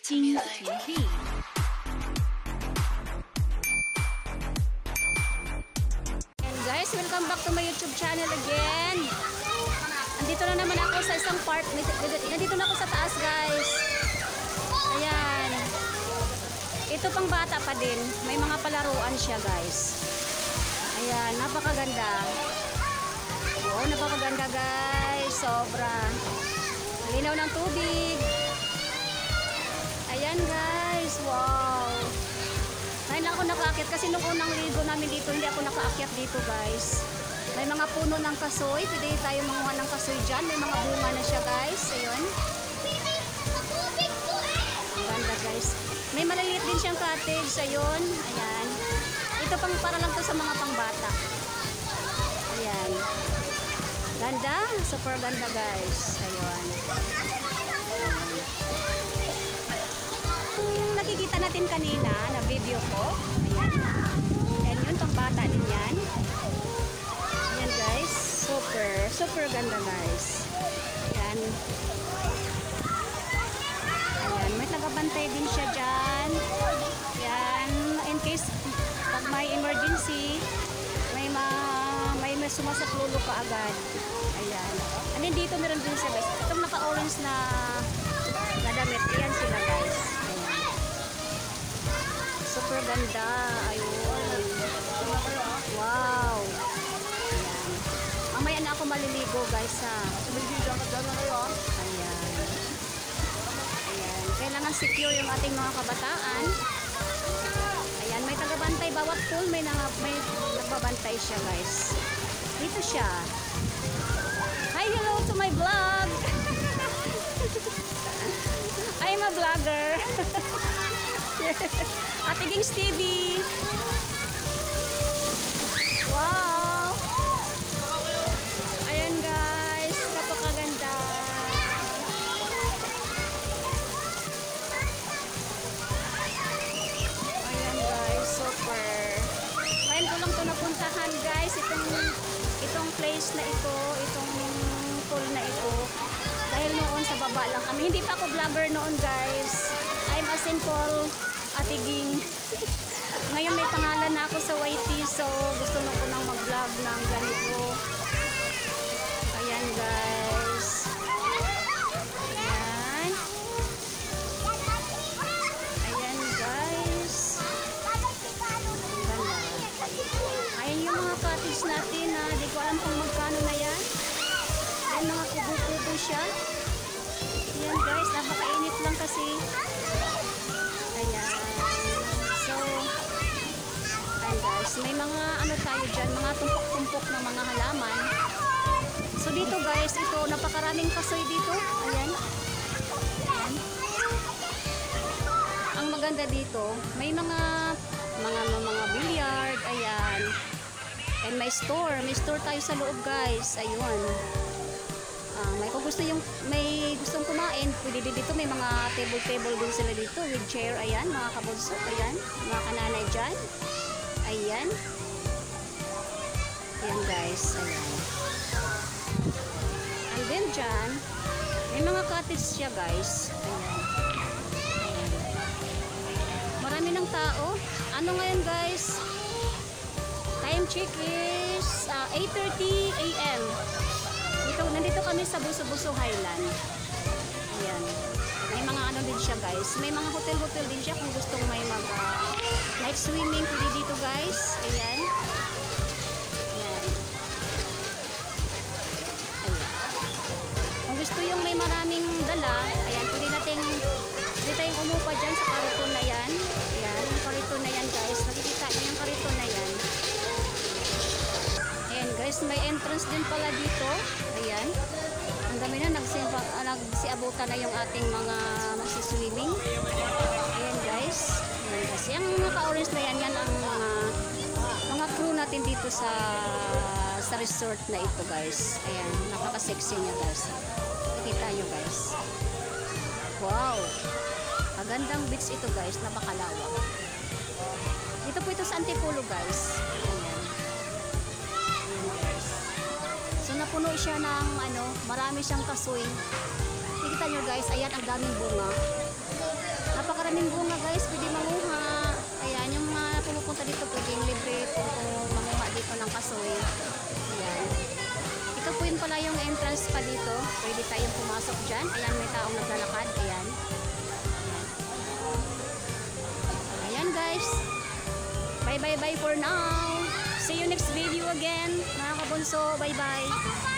Ting TV. And guys, welcome back to my YouTube channel again. Andito na naman ako sa isang part. Nandito na ako sa taas, guys. Ayan. Ito pang bata pa din. May mga palaruan siya, guys. Ayan, napakaganda. Wow, napakaganda, guys. Sobra. Linaw ng tubig. Ayan, guys. Wow. Ngayon lang ako nakaakyat kasi nung unang ligo namin dito, hindi ako nakaakyat dito, guys. May mga puno ng kasoy. Pwede tayo manguha ng kasoy dyan. May mga bunga na siya, guys. Ayun. Ang ganda, guys. May maliliit din siyang cottage. Ayun. Ayan. Ito pang para lang to sa mga pangbata. Ayan. Ganda. Super ganda, guys. Ayun. Yung nakikita natin kanina na video ko. Ayan. Ayan yun. Pangbata din yan. Ayan, guys. Super ganda, guys. Ayan. Ayan. May tagabantay din siya dyan. Ayan. In case pag may emergency, may sumasaklulo ka agad. Ayan. And then dito meron din siya, guys. Itong naka-orange na damit. Ayan sila, guys. Ayan. Super ganda. Ayun. Wow. Ayan. Mamaya na ako maliligo, guys, ha. Ayan. Ayan. Kailangan secure yung ating mga kabataan. Ayan, may tagabantay. Bawat pool may nagbabantay siya, guys. Dito siya. Hi, hello to my vlog. I'm a vlogger. Ate Gings TV. Wow. Ayan, guys. Napakaganda. Ayan, guys. Super. Ngayon ko lang ito napuntahan, guys. Itong place na ito. Itong pool na ito. Dahil noon sa baba lang kami. Hindi pa ako vlogger noon, guys. I'm a simple Ate Ging. Ngayon may pangalan na ako sa YT, so gusto na ko nang mag-vlog ng ganito. Ayan, guys. Ayan. Ayan, guys. Ganda. Ayan yung mga cottage natin, ha. Di ko alam kung magkano na yan. Ayan, mga kubo-kubo siya. Ayan, guys. Napakainit lang kasi. Ayan. So, ayan, guys. May mga ano tayo dyan, mga tumpok-tumpok ng mga halaman. So, dito, guys, ito, napakaraming kasoy dito. Ayan. Ayan. Ang maganda dito, may mga billiard. Ayan. And may store. May store tayo sa loob, guys. Ayun. May gustong kumain, pwede din dito. May mga table din sila dito with chair. Ayan, mga kabulso. Ayan, mga kananay dyan. Ayan. Ayan, guys. Ayan. And then dyan, may mga cottage siya, guys. Ayan. Ayan. Marami ng tao. Ano ngayon, guys? Time check is 8:30 AM. Nandito kami sa Buso-Buso Highland. Ayan. May mga ano din siya, guys. May mga hotel din siya kung gustong may night swimming. Pwede dito, guys. Ayan. Ayan. Ayan. Kung gusto yung may maraming dala, ayan, pwede tayong umupa dyan sa kariton na yan. Ayan, yung kariton na yan, guys. Nakikita niyo yung kariton na yan. Ayan, guys, may entrance din pala dito. Ayan. Ang dami na, nagsiabutan na yung ating mga magsiswimming. Ayan, guys. Ayan, guys. Yung naka-orange na yan, yan ang mga crew natin dito sa resort na ito, guys. Ayan, napaka-sexy niya, guys. Nakita nyo, guys. Wow. Magandang beach ito, guys. Napakalawak. Dito po ito sa Antipolo, guys. Ayan. So, napuno siya ng, marami siyang kasoy. Nakikita nyo, guys, ayan, ang daming bunga. daming bunga guys, pwede manguha. Ayan, yung mga pumupunta dito pwedeng libre po manguha dito ng kasoy. Ayan. Ito po yun pala yung entrance pa dito. Pwede tayong pumasok dyan. Ayan, may taong naglalakad. Ayan. Ayan guys. Bye bye bye for now. See you next video again. Mga kabunso, bye bye.